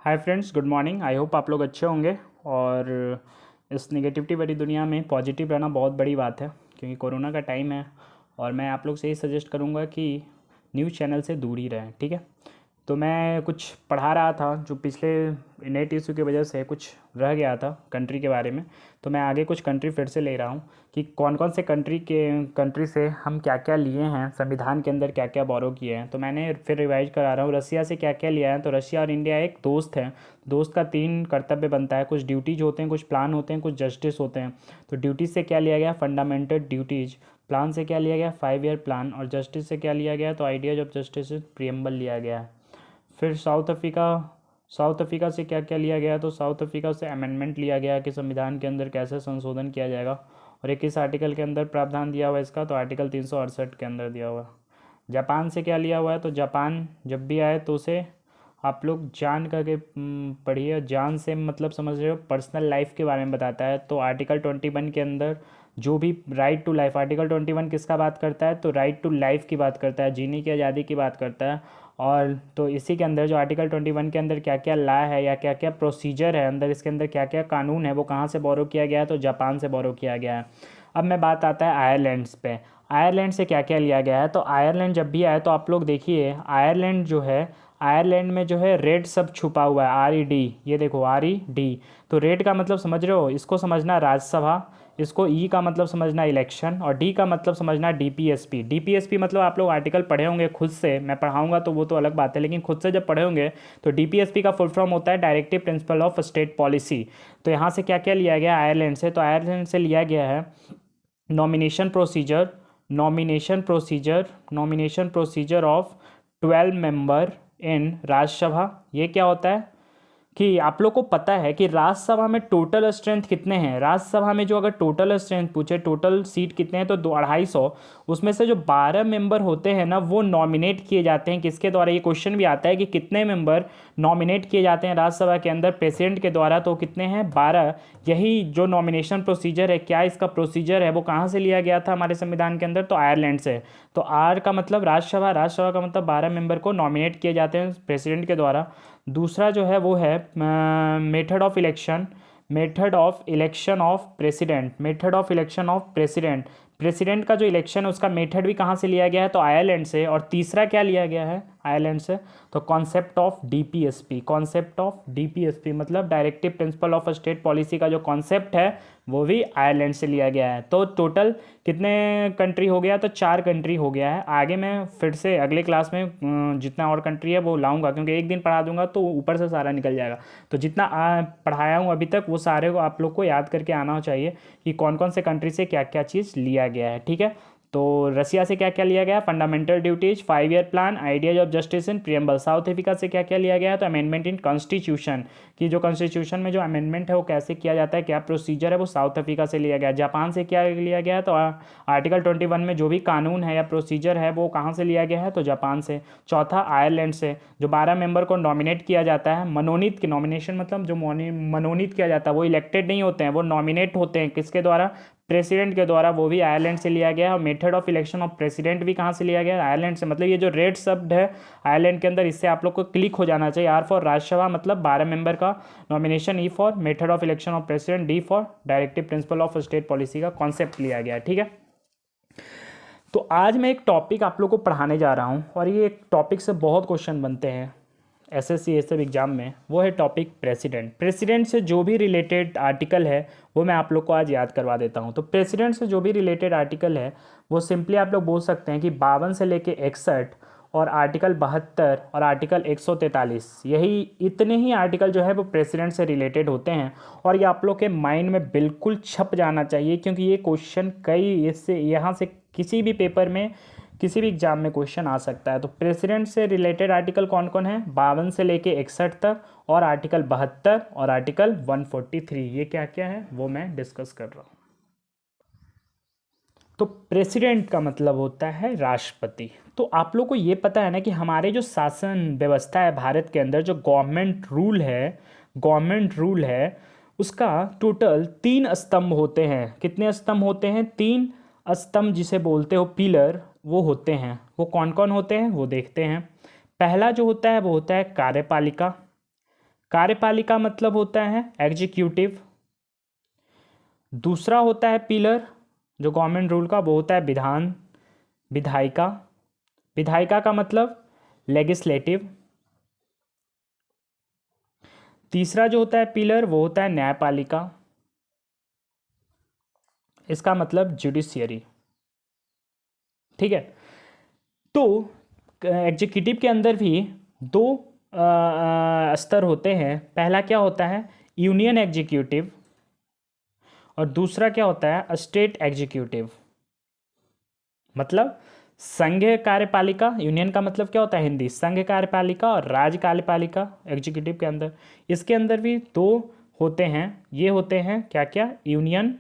Hi friends, good morning. I hope आप लोग अच्छे होंगे। और इस नेगेटिविटी भरी दुनिया में पॉजिटिव रहना बहुत बड़ी बात है, क्योंकि कोरोना का टाइम है। और मैं आप लोग से ये सजेस्ट करूँगा कि न्यूज़ चैनल से दूर ही रहें, ठीक है। तो मैं कुछ पढ़ा रहा था जो पिछले नेट इशू की वजह से कुछ रह गया था कंट्री के बारे में। तो मैं आगे कुछ कंट्री फिर से ले रहा हूँ कि कौन कौन से कंट्री से हम क्या क्या लिए हैं, संविधान के अंदर क्या क्या बोरो किए हैं। तो मैंने फिर रिवाइज करा रहा हूँ रसिया से क्या क्या लिया है। तो रशिया और इंडिया एक दोस्त है। दोस्त का 3 कर्तव्य बनता है, कुछ ड्यूटीज होते हैं, कुछ प्लान होते हैं, कुछ जस्टिस होते हैं। तो ड्यूटीज से क्या लिया गया, फंडामेंटल ड्यूटीज। प्लान से क्या लिया गया, 5 ईयर प्लान। और जस्टिस से क्या लिया गया, तो आइडियाज ऑफ जस्टिस प्रियम्बल लिया गया है। फिर साउथ अफ्रीका से क्या क्या लिया गया, तो साउथ अफ्रीका से अमेंडमेंट लिया गया कि संविधान के अंदर कैसे संशोधन किया जाएगा और ये किस आर्टिकल के अंदर प्रावधान दिया हुआ है इसका, तो आर्टिकल 368 के अंदर दिया हुआ है। जापान से क्या लिया हुआ है, तो जापान जब भी आए तो उसे आप लोग जान करके पढ़िए। जान से मतलब समझ रहे हो, पर्सनल लाइफ के बारे में बताता है। तो आर्टिकल 21 के अंदर जो भी राइट टू लाइफ, आर्टिकल 21 किसका बात करता है, तो राइट टू लाइफ की बात करता है, जीने की आज़ादी की बात करता है। और तो इसी के अंदर जो आर्टिकल 21 के अंदर क्या क्या ला है या क्या क्या प्रोसीजर है अंदर, इसके अंदर क्या क्या कानून है, वो कहाँ से बोरो किया गया है, तो जापान से बोरो किया गया है। अब मैं बात आता है आयरलैंड्स पे। आयरलैंड से क्या क्या लिया गया है, तो आयरलैंड जब भी आए तो आप लोग देखिए, आयरलैंड जो है, आयरलैंड में जो है रेड सब छुपा हुआ है, RED, ये देखो RED। तो रेड का मतलब समझ रहे हो, इसको समझना राज्यसभा, इसको ई का मतलब समझना इलेक्शन, और डी का मतलब समझना DPSP। DPSP मतलब आप लोग आर्टिकल पढ़े होंगे खुद से, मैं पढ़ाऊंगा तो वो तो अलग बात है, लेकिन खुद से जब पढ़े होंगे तो DPSP का फुल फॉर्म होता है directive principle of state policy. तो यहाँ से क्या क्या लिया गया आयरलैंड से, तो आयरलैंड से लिया गया है nomination procedure, nomination procedure of 12 member in Rajya Sabha. ये क्या होता है कि आप लोग को पता है कि राज्यसभा में टोटल स्ट्रेंथ कितने हैं। राज्यसभा में जो अगर टोटल स्ट्रेंथ पूछे, टोटल सीट कितने हैं, तो 250। उसमें से जो 12 मेंबर होते हैं ना, वो नॉमिनेट किए जाते हैं किसके द्वारा। ये क्वेश्चन भी आता है कि कितने मेंबर नॉमिनेट किए जाते हैं राज्यसभा के अंदर प्रेसिडेंट के द्वारा, तो कितने हैं, 12। यही जो नॉमिनेशन प्रोसीजर है, क्या इसका प्रोसीजर है, वो कहाँ से लिया गया था हमारे संविधान के अंदर, तो आयरलैंड से। तो आर का मतलब राज्यसभा, राज्यसभा का मतलब 12 मेंबर को नॉमिनेट किए जाते हैं प्रेसिडेंट के द्वारा। दूसरा जो है वो है method of election, method of election of president. President का जो इलेक्शन है उसका मेथड भी कहाँ से लिया गया है, तो आयरलैंड से। और तीसरा क्या लिया गया है आयरलैंड से, तो कॉन्सेप्ट ऑफ DPSP मतलब directive principle of state policy का जो कॉन्सेप्ट है वो भी आयरलैंड से लिया गया है। तो टोटल कितने कंट्री हो गया, तो 4 कंट्री हो गया है। आगे मैं फिर से अगले क्लास में जितना और कंट्री है वो लाऊंगा, क्योंकि एक दिन पढ़ा दूंगा तो ऊपर से सारा निकल जाएगा। तो जितना पढ़ाया हूँ अभी तक वो सारे को आप लोग को याद करके आना चाहिए कि कौन कौन से कंट्री से क्या क्या चीज़ लिया गया है, ठीक है। तो रसिया से क्या क्या लिया गया, fundamental duties, 5 year plan, ideas of justice in preamble. South Africa से क्या क्या लिया गया है, तो अमेंडमेंट इन कॉन्स्टिट्यूशन, कि जो कॉन्स्टिट्यूशन में जो अमेंडमेंट है वो कैसे किया जाता है, क्या प्रोसीजर है, वो साउथ अफ्रीका से लिया गया। जापान से क्या लिया गया है, तो आर्टिकल 21 में जो भी कानून है या प्रोसीजर है वो कहाँ से लिया गया है, तो जापान से। चौथा आयरलैंड से, जो 12 मेंबर को नॉमिनेट किया जाता है, मनोनीत की, नॉमिनेशन मतलब जो मनोनीत किया जाता है, वो इलेक्टेड नहीं होते हैं, वो नॉमिनेट होते हैं किसके द्वारा, प्रेसिडेंट के द्वारा, वो भी आयरलैंड से लिया गया है। और method of election of president भी कहाँ से लिया गया है, आयरलैंड से। मतलब ये जो रेड शब्द है आयरलैंड के अंदर, इससे आप लोग को क्लिक हो जाना चाहिए। R फॉर राज्यसभा मतलब 12 मेंबर का nomination, E for method of election of president, D for directive principle of state policy का कॉन्सेप्ट लिया गया है, ठीक है। तो आज मैं एक टॉपिक आप लोग को पढ़ाने जा रहा हूँ, और ये एक टॉपिक से बहुत क्वेश्चन बनते हैं SSC ये सब एग्जाम में। वो है टॉपिक प्रेसिडेंट से जो भी रिलेटेड आर्टिकल है वो मैं आप लोग को आज याद करवा देता हूँ। तो प्रेसिडेंट से जो भी रिलेटेड आर्टिकल है वो सिंपली आप लोग बोल सकते हैं कि 52 से लेके 61 और आर्टिकल 72 और आर्टिकल 143, यही इतने ही आर्टिकल जो है वो प्रेसिडेंट से रिलेटेड होते हैं। और ये आप लोग के माइंड में बिल्कुल छप जाना चाहिए, क्योंकि ये क्वेश्चन कई इससे यहाँ से किसी भी पेपर में किसी भी एग्जाम में क्वेश्चन आ सकता है। तो प्रेसिडेंट से रिलेटेड आर्टिकल कौन कौन है, 52 से लेके 61 तक, और आर्टिकल 72 और आर्टिकल 143, ये क्या क्या है वो मैं डिस्कस कर रहा हूँ। तो प्रेसिडेंट का मतलब होता है राष्ट्रपति। तो आप लोग को ये पता है ना कि हमारे जो शासन व्यवस्था है भारत के अंदर, जो गवर्नमेंट रूल है उसका टोटल 3 स्तंभ होते हैं। कितने स्तंभ होते हैं, 3 स्तंभ जिसे बोलते हो पिलर, वो होते हैं। वो कौन कौन होते हैं वो देखते हैं। पहला जो होता है वो होता है कार्यपालिका, कार्यपालिका मतलब होता है एग्जीक्यूटिव। दूसरा होता है पिलर जो गवर्नमेंट रूल का, वो होता है विधान, विधायिका। विधायिका का मतलब लेजिस्लेटिव। तीसरा जो होता है पिलर वो होता है न्यायपालिका, इसका मतलब जुडिशियरी। ठीक है, तो एग्जीक्यूटिव के अंदर भी दो स्तर होते हैं। पहला क्या होता है यूनियन एग्जीक्यूटिव, और दूसरा क्या होता है स्टेट एग्जीक्यूटिव। मतलब संघ कार्यपालिका, यूनियन का मतलब क्या होता है हिंदी, संघ कार्यपालिका, और राज्य कार्यपालिका एग्जीक्यूटिव के अंदर। इसके अंदर भी दो होते हैं, ये होते हैं क्या क्या, यूनियन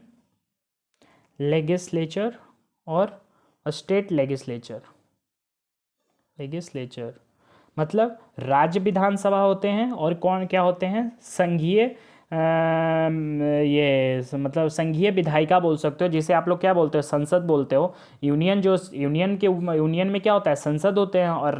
लेजिस्लेचर और स्टेट लेजिस्लेचर। लेजिस्लेचर मतलब राज्य विधानसभा होते हैं, और कौन क्या होते हैं संघीय मतलब संघीय विधायिका बोल सकते हो, जिसे आप लोग क्या बोलते हो संसद बोलते हो। यूनियन जो यूनियन में क्या होता है संसद होते हैं, और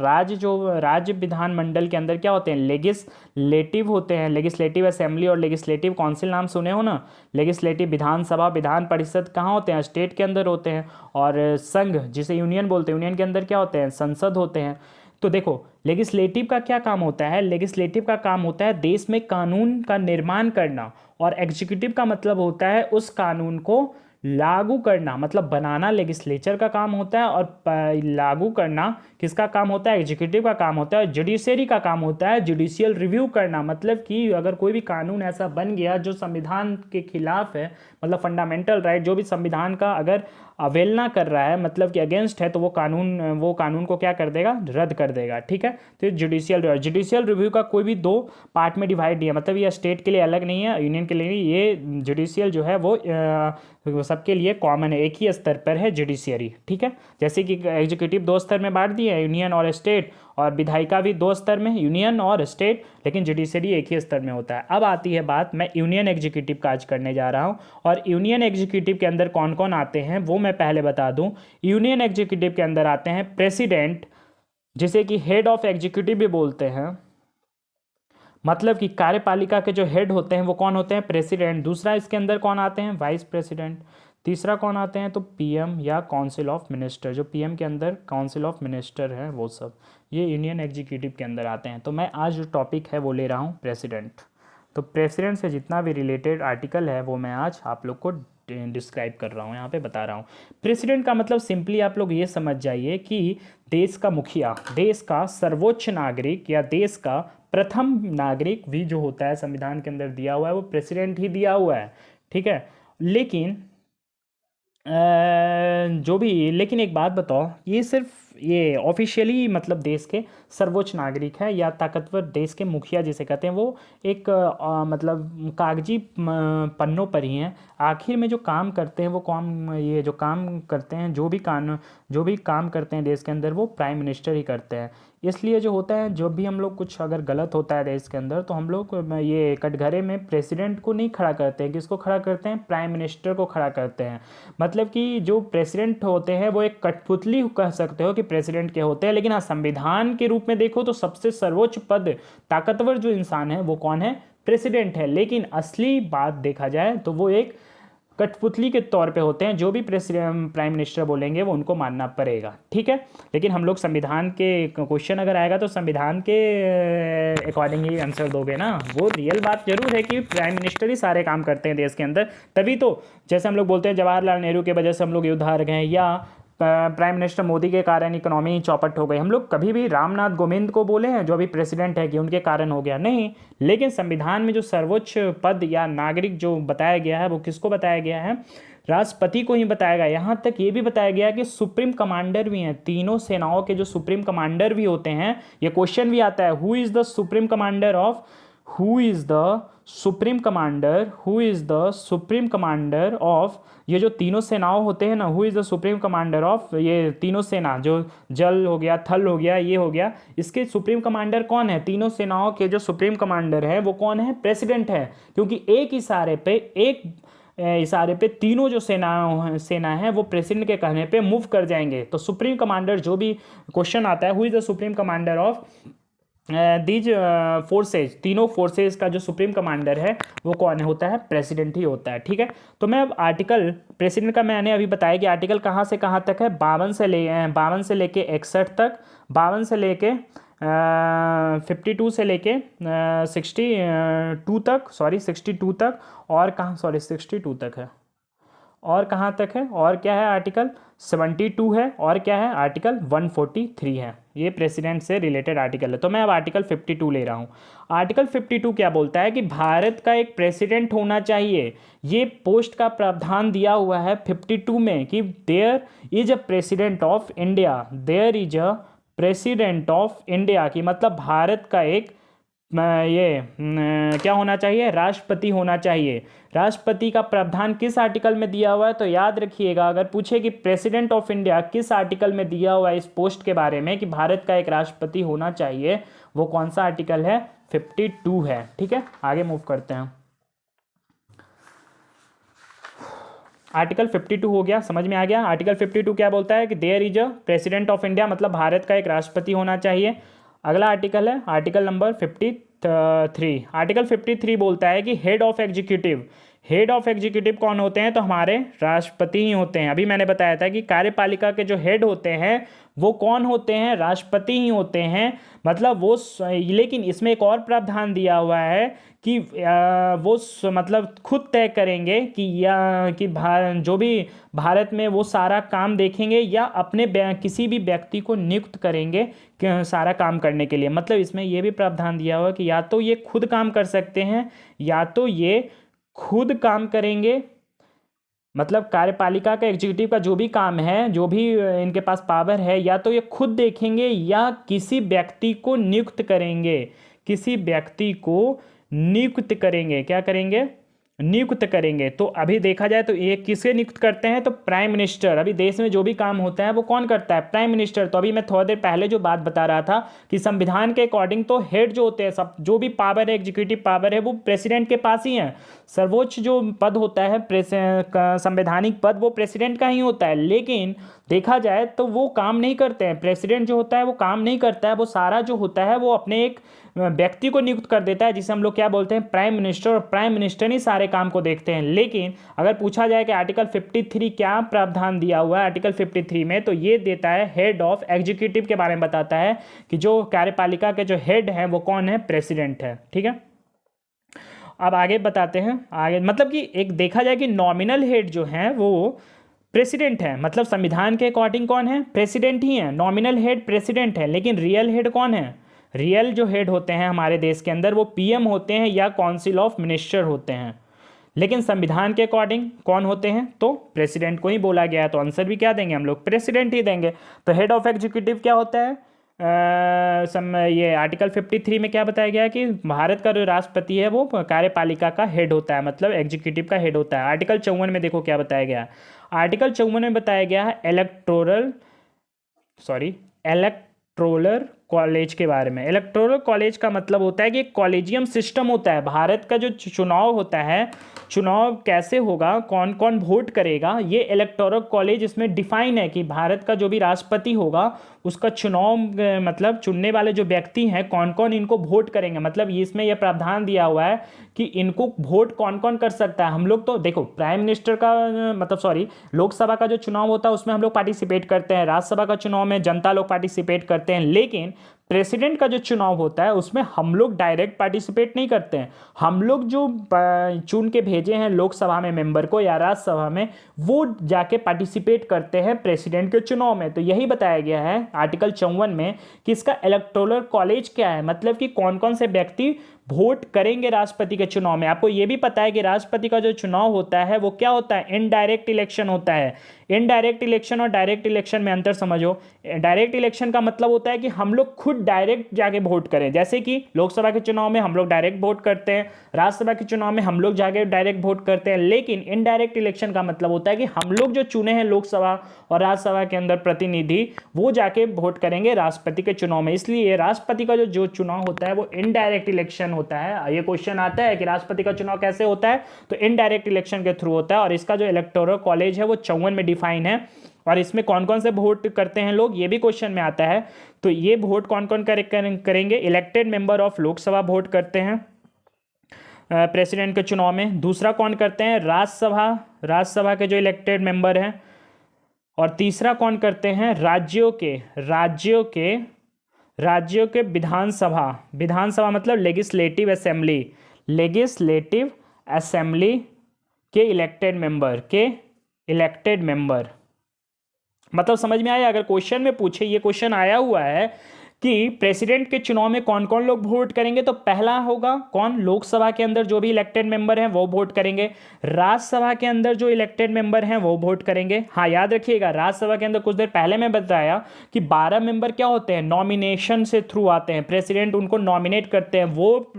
राज्य विधानमंडल के अंदर क्या होते हैं लेगिस्लेटिव होते हैं। लेगिस्लेटिव असेंबली और लेगिस्लेटिव काउंसिल नाम सुने हो ना। लेगिस्लेटिव विधानसभा विधान परिषद कहाँ होते हैं, स्टेट के अंदर होते हैं, और संघ जिसे यूनियन बोलते हैं, यूनियन के अंदर क्या होते हैं संसद होते हैं। तो देखो लेजिस्लेटिव का क्या काम होता है, लेजिस्लेटिव का काम होता है देश में कानून का निर्माण करना, और एग्जीक्यूटिव का मतलब होता है उस कानून को लागू करना, मतलब बनाना लेजिस्लेचर का काम होता है, और लागू करना किसका काम होता है एग्जीक्यूटिव का काम होता है। जुडिशरी का काम होता है जुडिशियल रिव्यू करना, मतलब कि अगर कोई भी कानून ऐसा बन गया जो संविधान के खिलाफ है, मतलब फंडामेंटल राइट जो भी संविधान का अगर अवहेलना कर रहा है, मतलब कि अगेंस्ट है, तो वो कानून को क्या कर देगा रद्द कर देगा। ठीक है, तो जुडिशियल रिव्यू का कोई भी दो पार्ट में डिवाइड नहीं है, मतलब ये स्टेट के लिए अलग नहीं है, यूनियन के लिए नहीं, ये जुडिशियल जो है वो सबके लिए कॉमन है, एक ही स्तर पर है जुडिशियरी। ठीक है, जैसे कि एग्जीक्यूटिव दो स्तर में बांट दिए यूनियन और स्टेट, और विधायिका भी दो स्तर में यूनियन और स्टेट, लेकिन जुडिशरी एक ही स्तर में होता है। अब आती है बात, मैं यूनियन एग्जीक्यूटिव का आज करने जा रहा हूं, और यूनियन एग्जीक्यूटिव के अंदर कौन कौन आते हैं वो मैं पहले बता दूं। यूनियन एग्जीक्यूटिव के अंदर आते हैं प्रेसिडेंट, जिसे कि हेड ऑफ एग्जीक्यूटिव भी बोलते हैं, मतलब कि कार्यपालिका के जो हेड होते हैं वो कौन होते हैं प्रेसिडेंट। दूसरा इसके अंदर कौन आते हैं वाइस प्रेसिडेंट। तीसरा कौन आते हैं तो पीएम या काउंसिल ऑफ मिनिस्टर, जो पीएम के अंदर काउंसिल ऑफ मिनिस्टर है वो सब, ये यूनियन एग्जीक्यूटिव के अंदर आते हैं। तो मैं आज जो टॉपिक है वो ले रहा हूँ प्रेसिडेंट। तो प्रेसिडेंट से जितना भी रिलेटेड आर्टिकल है वो मैं आज आप लोग को डिस्क्राइब कर रहा हूँ, यहाँ पे बता रहा हूँ। प्रेसिडेंट का मतलब सिंपली आप लोग ये समझ जाइए कि देश का मुखिया, देश का सर्वोच्च नागरिक या देश का प्रथम नागरिक भी जो होता है संविधान के अंदर दिया हुआ है वो प्रेसिडेंट ही दिया हुआ है। ठीक है, लेकिन लेकिन एक बात बताओ, ये सिर्फ ये ऑफिशियली मतलब देश के सर्वोच्च नागरिक है या ताकतवर देश के मुखिया जिसे कहते हैं, वो एक मतलब कागजी पन्नों पर ही हैं। आखिर में जो काम करते हैं वो ये जो काम करते हैं, जो भी काम करते हैं देश के अंदर वो प्राइम मिनिस्टर ही करते हैं। इसलिए जो होता है, जो भी हम लोग कुछ अगर गलत होता है देश के अंदर, तो हम लोग ये कटघरे में प्रेसिडेंट को नहीं खड़ा करते हैं, किसको खड़ा करते हैं प्राइम मिनिस्टर को खड़ा करते हैं। मतलब कि जो प्रेसिडेंट होते हैं वो एक कठपुतली कह सकते हो कि प्रेसिडेंट के होते हैं, लेकिन हाँ संविधान के रूप में देखो तो सबसे सर्वोच्च पद ताकतवर जो इंसान है वो कौन है प्रेसिडेंट है। लेकिन असली बात देखा जाए तो वो एक कठपुतली के तौर पे होते हैं, जो भी प्राइम मिनिस्टर बोलेंगे वो उनको मानना पड़ेगा। ठीक है, लेकिन हम लोग संविधान के क्वेश्चन अगर आएगा तो संविधान के अकॉर्डिंग ही आंसर दोगे ना। वो रियल बात जरूर है कि प्राइम मिनिस्टर ही सारे काम करते हैं देश के अंदर, तभी तो जैसे हम लोग बोलते हैं जवाहरलाल नेहरू की वजह से हम लोग युद्ध हार गए, या प्राइम मिनिस्टर मोदी के कारण इकोनॉमी चौपट हो गई। हम लोग कभी भी रामनाथ कोविंद को बोले हैं जो अभी प्रेसिडेंट है कि उनके कारण हो गया, नहीं। लेकिन संविधान में जो सर्वोच्च पद या नागरिक जो बताया गया है वो किसको बताया गया है, राष्ट्रपति को ही बताया गया। यहाँ तक ये भी बताया गया कि सुप्रीम कमांडर भी हैं, तीनों सेनाओं के जो सुप्रीम कमांडर भी होते हैं। ये क्वेश्चन भी आता है, who is the supreme commander of ये जो तीनों सेनाओं होते हैं ना, who is the supreme commander of ये तीनों सेना, जो जल हो गया, थल हो गया, ये हो गया, इसके सुप्रीम कमांडर कौन है, तीनों सेनाओं के जो सुप्रीम कमांडर है वो कौन है प्रेसिडेंट है। क्योंकि एक इशारे पे तीनों जो सेना है वो प्रेसिडेंट के कहने पे मूव कर जाएंगे। तो सुप्रीम कमांडर जो भी क्वेश्चन आता है, who is the supreme commander of these forces, तीनों फोर्सेज का जो सुप्रीम कमांडर है वो कौन होता है? प्रेसिडेंट ही होता है। ठीक है, तो मैं अब आर्टिकल प्रेसिडेंट का मैंने अभी बताया कि आर्टिकल कहाँ से कहाँ तक है, 52 से लेके 61 तक, 52 से लेके 52 से लेके 62 तक, सॉरी 62 तक, और कहाँ, सॉरी 62 तक है, और कहाँ तक है, और क्या है, आर्टिकल 72 है, और क्या है, आर्टिकल 143 है। ये प्रेसिडेंट से रिलेटेड आर्टिकल है। तो मैं अब आर्टिकल 52 ले रहा हूँ। आर्टिकल 52 क्या बोलता है कि भारत का एक प्रेसिडेंट होना चाहिए। ये पोस्ट का प्रावधान दिया हुआ है 52 में कि there is a president of India, there is a president of India, की मतलब भारत का एक क्या होना चाहिए, राष्ट्रपति होना चाहिए। राष्ट्रपति का प्रावधान किस आर्टिकल में दिया हुआ है? तो याद रखिएगा, अगर पूछे कि प्रेसिडेंट ऑफ इंडिया किस आर्टिकल में दिया हुआ है इस पोस्ट के बारे में कि भारत का एक राष्ट्रपति होना चाहिए, वो कौन सा आर्टिकल है? 52 है। ठीक है, आगे मूव करते हैं। आर्टिकल 52 हो गया, समझ में आ गया। आर्टिकल 52 क्या बोलता है कि there is a president of India, मतलब भारत का एक राष्ट्रपति होना चाहिए। अगला आर्टिकल है आर्टिकल नंबर 53। आर्टिकल 53 बोलता है कि head of executive, head of executive कौन होते हैं? तो हमारे राष्ट्रपति ही होते हैं। अभी मैंने बताया था कि कार्यपालिका के जो हेड होते हैं वो कौन होते हैं? राष्ट्रपति ही होते हैं। मतलब वो, लेकिन इसमें एक और प्रावधान दिया हुआ है कि वो मतलब खुद तय करेंगे कि जो भी भारत में वो सारा काम देखेंगे या अपने किसी भी व्यक्ति को नियुक्त करेंगे सारा काम करने के लिए। मतलब इसमें ये भी प्रावधान दिया हुआ है कि या तो ये खुद काम कर सकते हैं या तो ये खुद काम करेंगे। मतलब कार्यपालिका का, एग्जीक्यूटिव का जो भी काम है, जो भी इनके पास पावर है, या तो ये खुद देखेंगे या किसी व्यक्ति को नियुक्त करेंगे, किसी व्यक्ति को नियुक्त करेंगे। क्या करेंगे? नियुक्त करेंगे। तो अभी देखा जाए तो ये किसे नियुक्त करते हैं? तो प्राइम मिनिस्टर। अभी देश में जो भी काम होता है वो कौन करता है? Prime minister. तो अभी मैं थोड़ी देर पहले जो बात बता रहा था कि संविधान के अकॉर्डिंग तो हेड जो होते हैं, सब जो भी पावर है, एग्जीक्यूटिव पावर है, वो प्रेसिडेंट के पास ही है। सर्वोच्च जो पद होता है संवैधानिक पद, वो प्रेसिडेंट का ही होता है। लेकिन देखा जाए तो वो काम नहीं करते हैं। प्रेसिडेंट जो होता है वो काम नहीं करता है, वो सारा जो होता है वो अपने एक व्यक्ति को नियुक्त कर देता है, जिसे हम लोग क्या बोलते हैं? Prime minister. और प्राइम मिनिस्टर ही सारे काम को देखते हैं। लेकिन अगर पूछा जाए कि आर्टिकल 53 क्या प्रावधान दिया हुआ है आर्टिकल 53 में, तो ये देता है हेड ऑफ एग्जीक्यूटिव के बारे में बताता है कि जो कार्यपालिका के जो हेड हैं वो कौन है? प्रेसिडेंट है। ठीक है, अब आगे बताते हैं। आगे मतलब कि एक देखा जाए कि नॉमिनल हेड जो है वो प्रेसिडेंट है। मतलब संविधान के अकॉर्डिंग कौन है? प्रेसिडेंट ही है। नॉमिनल हेड प्रेसिडेंट है, लेकिन रियल हेड कौन है? रियल जो हेड होते हैं हमारे देश के अंदर वो पीएम होते हैं या काउंसिल ऑफ मिनिस्टर होते हैं। लेकिन संविधान के अकॉर्डिंग कौन होते हैं? तो प्रेसिडेंट को ही बोला गया है। तो आंसर भी क्या देंगे हम लोग? प्रेसिडेंट ही देंगे। तो हेड ऑफ एग्जीक्यूटिव क्या होता है? ये आर्टिकल 53 में क्या बताया गया है कि भारत का जो राष्ट्रपति है वो कार्यपालिका का हेड होता है, मतलब एग्जीक्यूटिव का हेड होता है। आर्टिकल 54 में देखो क्या बताया गया है। आर्टिकल 54 में बताया गया है इलेक्टोरल कॉलेज के बारे में। इलेक्टोरल कॉलेज का मतलब होता है कि एक कॉलेजियम सिस्टम होता है। भारत का जो चुनाव होता है, चुनाव कैसे होगा, कौन कौन वोट करेगा, ये इलेक्टोरल कॉलेज इसमें डिफाइन है कि भारत का जो भी राष्ट्रपति होगा उसका चुनाव, मतलब चुनने वाले जो व्यक्ति हैं कौन कौन इनको वोट करेंगे। मतलब इसमें यह प्रावधान दिया हुआ है कि इनको वोट कौन कौन कर सकता है। हम लोग तो देखो प्राइम मिनिस्टर का मतलब सॉरी लोकसभा का जो चुनाव होता है उसमें हम लोग पार्टिसिपेट करते हैं, राज्यसभा का चुनाव में जनता लोग पार्टिसिपेट करते हैं, लेकिन प्रेसिडेंट का जो चुनाव होता है उसमें हम लोग डायरेक्ट पार्टिसिपेट नहीं करते हैं। हम लोग जो चुन के भेजे हैं लोकसभा में मेंबर को या राज्यसभा में, वो जाके पार्टिसिपेट करते हैं प्रेसिडेंट के चुनाव में। तो यही बताया गया है आर्टिकल 54 में कि इसका इलेक्टोरल कॉलेज क्या है, मतलब कि कौन कौन से व्यक्ति वोट करेंगे राष्ट्रपति के चुनाव में। आपको यह भी पता है कि राष्ट्रपति का जो चुनाव होता है वो क्या होता है? इनडायरेक्ट इलेक्शन होता है। इनडायरेक्ट इलेक्शन और डायरेक्ट इलेक्शन में अंतर समझो। डायरेक्ट इलेक्शन का मतलब होता है कि हम लोग खुद डायरेक्ट जाके वोट करें, जैसे कि लोकसभा के चुनाव में हम लोग डायरेक्ट वोट करते हैं, राज्यसभा के चुनाव में हम लोग जाके डायरेक्ट वोट करते हैं। लेकिन इनडायरेक्ट इलेक्शन का मतलब होता है कि हम लोग जो चुने हैं लोकसभा और राज्यसभा के अंदर प्रतिनिधि, वो जाके वोट करेंगे राष्ट्रपति के चुनाव में। इसलिए राष्ट्रपति का जो चुनाव होता है वो इनडायरेक्ट इलेक्शन होता है। ये क्वेश्चन आता है कि राष्ट्रपति का चुनाव कैसे होता है, तो इनडायरेक्ट इलेक्शन के थ्रू होता है। और इसका जो इलेक्टोरल कॉलेज है वो 54 में डिफाइन है। और इसमें कौन कौन से वोट करते हैं लोग, ये भी क्वेश्चन में आता है। तो ये वोट कौन कौन करेंगे, elected member of Lok Sabha vote करते हैं प्रेसिडेंट के चुनाव में। दूसरा कौन करते हैं, राज्यसभा के जो इलेक्टेड मेंबर हैं। और तीसरा कौन करते हैं, राज्यों के विधानसभा मतलब लेजिस्लेटिव असेंबली के इलेक्टेड मेंबर। मतलब समझ में आया, अगर क्वेश्चन में पूछे, ये क्वेश्चन आया हुआ है कि प्रेसिडेंट के चुनाव में कौन कौन लोग वोट करेंगे, तो पहला होगा कौन, लोकसभा के अंदर जो भी इलेक्टेड मेंबर हैं वो वोट करेंगे, राज्यसभा के अंदर जो इलेक्टेड मेंबर हैं वो वोट करेंगे। हाँ, याद रखिएगा, राज्यसभा के अंदर कुछ देर पहले मैं बताया कि 12 मेंबर क्या होते हैं, नॉमिनेशन से थ्रू आते हैं, प्रेसिडेंट उनको नॉमिनेट करते हैं, वो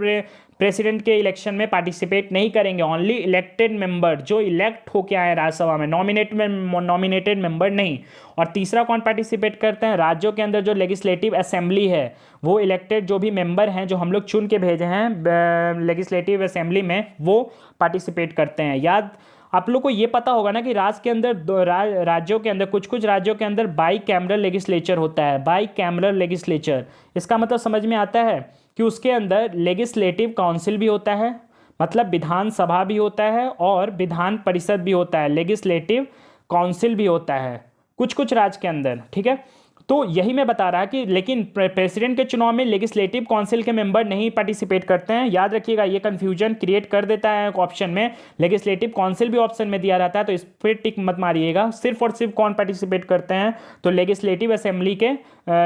प्रेसिडेंट के इलेक्शन में पार्टिसिपेट नहीं करेंगे। ओनली इलेक्टेड मेंबर जो इलेक्ट होके आए राज्यसभा में, नॉमिनेटेड मेंबर नहीं। और तीसरा कौन पार्टिसिपेट करते हैं, राज्यों के अंदर जो लेजिस्लेटिव असेंबली है, वो इलेक्टेड जो भी मेंबर हैं जो हम लोग चुन के भेजे हैं लेजिस्लेटिव असेंबली में, वो पार्टिसिपेट करते हैं। याद आप लोग को ये पता होगा ना कि राज्यों के अंदर कुछ राज्यों के अंदर बाई कैमरल लेजिस्लेचर होता है। बाई कैमरल लेजिस्लेचर, इसका मतलब समझ में आता है कि उसके अंदर लेजिस्लेटिव काउंसिल भी होता है, मतलब विधानसभा भी होता है, और विधान परिषद भी होता है, लेजिस्लेटिव काउंसिल भी होता है कुछ राज्य के अंदर, ठीक है। तो यही मैं बता रहा कि लेकिन प्रेसिडेंट के चुनाव में लेजिस्लेटिव काउंसिल के मेंबर नहीं पार्टिसिपेट करते हैं। याद रखिएगा, ये कंफ्यूजन क्रिएट कर देता है ऑप्शन में, लेजिस्लेटिव काउंसिल भी ऑप्शन में दिया रहता है, तो इस पर टिक मत मारिएगा। सिर्फ और सिर्फ कौन पार्टिसिपेट करते हैं, तो लेजिस्लेटिव असेंबली के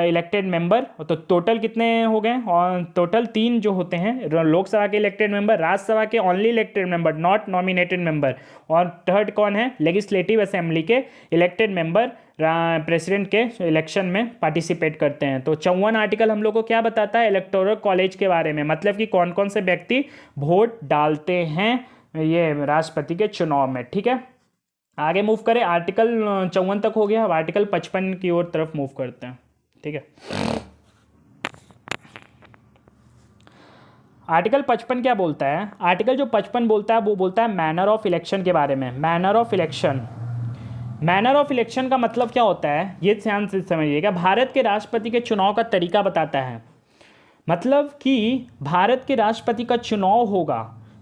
इलेक्टेड मेंबर। तो टोटल कितने हो गए, और टोटल 3 जो होते हैं, लोकसभा के इलेक्टेड मेंबर, राज्यसभा के only elected member not nominated member, और थर्ड कौन है, लेजिस्लेटिव असेंबली के इलेक्टेड मेंबर प्रेसिडेंट के इलेक्शन में पार्टिसिपेट करते हैं। तो 54 आर्टिकल हम लोग को क्या बताता है, इलेक्टोरल कॉलेज के बारे में, मतलब कि कौन कौन से व्यक्ति वोट डालते हैं ये राष्ट्रपति के चुनाव में, ठीक है। आगे मूव करें, आर्टिकल 54 तक हो गया, अब आर्टिकल 55 की ओर तरफ मूव करते हैं, ठीक है। आर्टिकल 55 क्या बोलता है, आर्टिकल जो 55 बोलता है वो बोलता है मैनर ऑफ इलेक्शन के बारे में। मैनर ऑफ इलेक्शन का मतलब क्या होता है, ये ध्यान से समझिएगा। भारत के राष्ट्रपति के चुनाव का तरीका बताता है, मतलब कि भारत के राष्ट्रपति का चुनाव होगा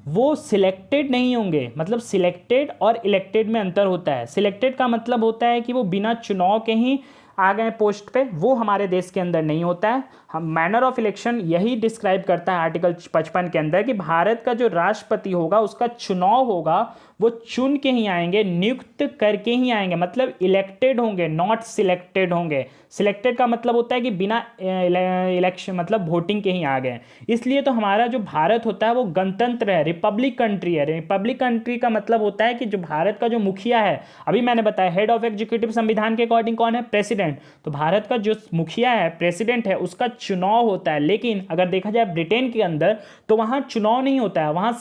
वो सिलेक्टेड नहीं होंगे, मतलब सिलेक्टेड और इलेक्टेड में अंतर होता है। सिलेक्टेड का मतलब होता है कि वो बिना चुनाव के ही आ गए पोस्ट पे, वो हमारे देश के अंदर नहीं होता है। हम मैनर ऑफ इलेक्शन यही डिस्क्राइब करता है आर्टिकल 55 के अंदर कि भारत का जो राष्ट्रपति होगा उसका चुनाव होगा, वो चुन के ही आएंगे, नियुक्त करके ही आएंगे, मतलब इलेक्टेड होंगे, नॉट सिलेक्टेड होंगे। सिलेक्टेड का मतलब होता है कि बिना इलेक्शन मतलब वोटिंग के ही आ गए। इसलिए तो हमारा जो भारत होता है वो गणतंत्र है, रिपब्लिक कंट्री है। रिपब्लिक कंट्री का मतलब होता है कि जो भारत का जो मुखिया है, अभी मैंने बताया हेड ऑफ एग्जीक्यूटिव संविधान के अकॉर्डिंग कौन है, प्रेसिडेंट। तो भारत का जो मुखिया है, प्रेसिडेंट है, उसका चुनाव होता है। लेकिन अगर देखा जाए ब्रिटेन के अंदर तो वहाँ चुनाव नहीं होता है, वहाँ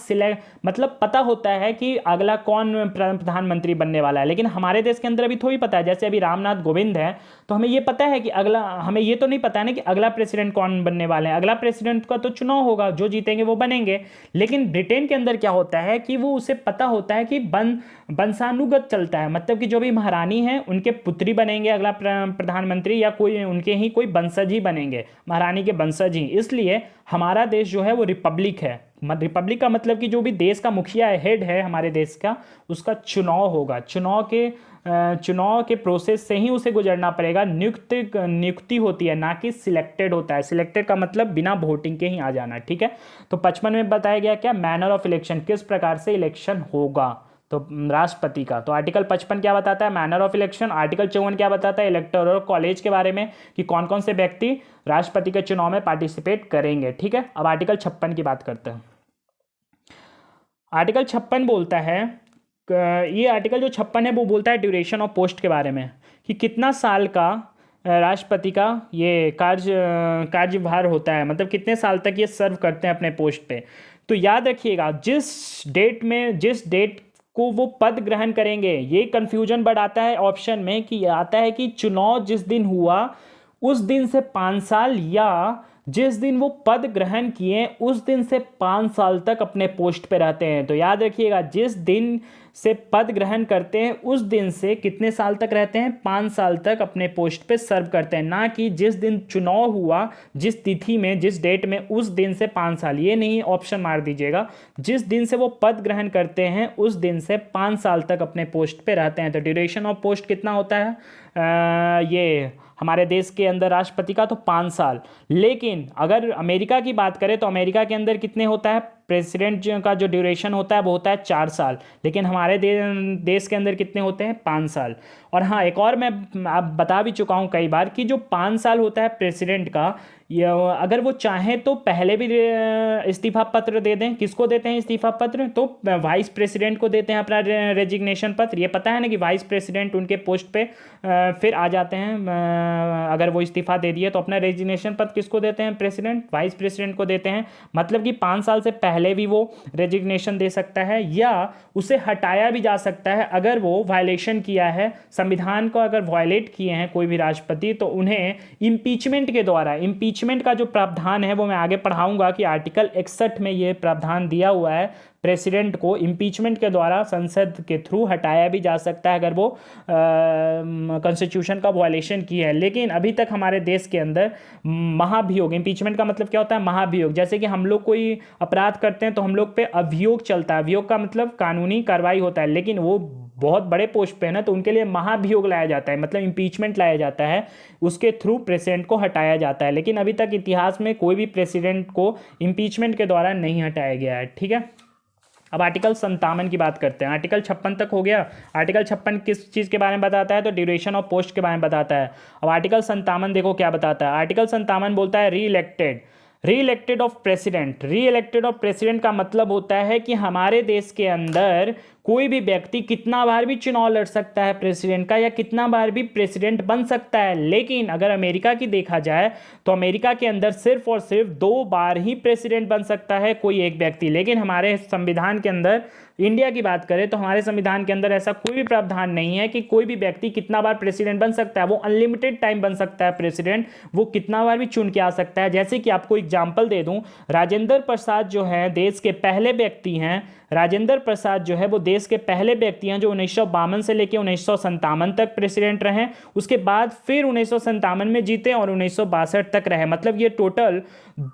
मतलब पता होता है कि अगला कौन प्रधानमंत्री बनने वाला है। लेकिन हमारे देश के अंदर अभी थोड़ी पता है, जैसे अभी रामनाथ कोविंद है तो हमें ये पता है कि अगला, हमें ये तो नहीं पता है ना कि अगला प्रेसिडेंट कौन बनने वाले हैं। अगला प्रेसिडेंट का तो चुनाव होगा, जो जीतेंगे वो बनेंगे। लेकिन ब्रिटेन के अंदर क्या होता है कि वो उसे पता होता है कि वंशानुगत चलता है, मतलब कि जो भी महारानी है उनके पुत्री बनेंगे अगला प्रधानमंत्री, या कोई उनके ही कोई वंशज ही बनेंगे, महारानी के वंशज ही। इसलिए हमारा देश जो है वो रिपब्लिक है। रिपब्लिक का मतलब कि जो भी देश का मुखिया है, हेड है हमारे देश का, उसका चुनाव होगा। चुनाव के प्रोसेस से ही उसे गुजरना पड़ेगा। नियुक्ति होती है, ना कि सिलेक्टेड होता है। सिलेक्टेड का मतलब बिना वोटिंग के ही आ जाना, ठीक है। तो 55 में बताया गया क्या, मैनर ऑफ इलेक्शन, किस प्रकार से इलेक्शन होगा तो राष्ट्रपति का। तो आर्टिकल 55 क्या बताता है, मैनर ऑफ इलेक्शन। आर्टिकल 54 क्या बताता है, इलेक्टोरल कॉलेज के बारे में, कि कौन कौन से व्यक्ति राष्ट्रपति के चुनाव में पार्टिसिपेट करेंगे, ठीक है। अब आर्टिकल 56 की बात करते हैं। आर्टिकल 56 बोलता है, ये आर्टिकल जो 56 है वो बोलता है ड्यूरेशन ऑफ पोस्ट के बारे में, कि कितना साल का राष्ट्रपति का ये कार्यभार होता है, मतलब कितने साल तक ये सर्व करते हैं अपने पोस्ट पे। तो याद रखिएगा, जिस डेट को वो पद ग्रहण करेंगे, ये कन्फ्यूजन बढ़ाता है ऑप्शन में, कि आता है कि चुनाव जिस दिन हुआ उस दिन से 5 साल या जिस दिन वो पद ग्रहण किए उस दिन से 5 साल तक अपने पोस्ट पे रहते हैं। तो याद रखिएगा, जिस दिन से पद ग्रहण करते हैं उस दिन से कितने साल तक रहते हैं, 5 साल तक अपने पोस्ट पे सर्व करते हैं, ना कि जिस दिन चुनाव हुआ, जिस तिथि में, जिस डेट में, उस दिन से 5 साल। ये नहीं, ऑप्शन मार दीजिएगा। जिस दिन से वो पद ग्रहण करते हैं उस दिन से 5 साल तक अपने पोस्ट पे रहते हैं। तो ड्यूरेशन ऑफ पोस्ट कितना होता है, ये हमारे देश के अंदर राष्ट्रपति का तो 5 साल। लेकिन अगर अमेरिका की बात करें तो अमेरिका के अंदर कितने होता है, प्रेसिडेंट का जो ड्यूरेशन होता है वो होता है 4 साल। लेकिन हमारे देश के अंदर कितने होते हैं, 5 साल। और हाँ, एक और मैं अब बता भी चुका हूँ कई बार कि जो 5 साल होता है प्रेसिडेंट का, या अगर वो चाहें तो पहले भी इस्तीफा पत्र दे दें। किसको देते हैं इस्तीफा पत्र, तो वाइस प्रेसिडेंट को देते हैं अपना रेजिग्नेशन पत्र। ये पता है ना कि वाइस प्रेसिडेंट उनके पोस्ट पे फिर आ जाते हैं। अगर वो इस्तीफा दे दिए तो अपना रेजिग्नेशन पत्र किसको देते हैं, प्रेसिडेंट, वाइस प्रेसिडेंट को देते हैं। मतलब कि 5 साल से पहले भी वो रेजिग्नेशन दे सकता है या उसे हटाया भी जा सकता है अगर वो वायलेशन किया है, संविधान को अगर वायलेट किए हैं कोई भी राष्ट्रपति, तो उन्हें इम्पीचमेंट के द्वारा, इम्पीचमेंट का जो प्रावधान है वो मैं आगे पढ़ाऊंगा कि आर्टिकल 61 में ये प्रावधान दिया हुआ है, प्रेसिडेंट को इम्पीचमेंट के द्वारा संसद के थ्रू हटाया भी जा सकता है अगर वो कॉन्स्टिट्यूशन का वायलेशन किया है। लेकिन अभी तक हमारे देश के अंदर महाभियोग, इम्पीचमेंट का मतलब क्या होता है, महाभियोग। जैसे कि हम लोग कोई अपराध करते हैं तो हम लोग पे अभियोग चलता है, अभियोग का मतलब कानूनी कार्रवाई होता है, लेकिन वो बहुत बड़े पोस्ट पे है ना, तो उनके लिए महाभियोग लाया जाता है, मतलब इम्पीचमेंट लाया जाता है, उसके थ्रू प्रेसिडेंट को हटाया जाता है। लेकिन अभी तक इतिहास में कोई भी प्रेसिडेंट को इम्पीचमेंट के द्वारा नहीं हटाया गया है। ठीक है, अब आर्टिकल 57 की बात करते हैं। आर्टिकल 56 तक हो गया। आर्टिकल 56 किस चीज़ के बारे में बताता है, तो ड्यूरेशन ऑफ पोस्ट के बारे में बताता है। अब आर्टिकल 57 देखो क्या बताता है। आर्टिकल 57 बोलता है री इलेक्टेड ऑफ प्रेसिडेंट। री इलेक्टेड ऑफ प्रेसिडेंट का मतलब होता है कि हमारे देश के अंदर कोई भी व्यक्ति कितना बार भी चुनाव लड़ सकता है प्रेसिडेंट का, या कितना बार भी प्रेसिडेंट बन सकता है। लेकिन अगर अमेरिका की देखा जाए तो अमेरिका के अंदर सिर्फ और सिर्फ 2 बार ही प्रेसिडेंट बन सकता है कोई एक व्यक्ति। लेकिन हमारे संविधान के अंदर, इंडिया की बात करें तो हमारे संविधान के अंदर ऐसा कोई भी प्रावधान नहीं है कि कोई भी व्यक्ति कितना बार प्रेसिडेंट बन सकता है। वो अनलिमिटेड टाइम बन सकता है प्रेसिडेंट, वो कितना बार भी चुन के आ सकता है। जैसे कि आपको एग्जाम्पल दे दूं, राजेंद्र प्रसाद जो है देश के पहले व्यक्ति हैं, राजेंद्र प्रसाद जो है वो देश के पहले व्यक्ति हैं जो 1952 से लेकर 1957 तक प्रेसिडेंट रहे। उसके बाद फिर 1957 में जीते और 1962 तक रहे। मतलब ये टोटल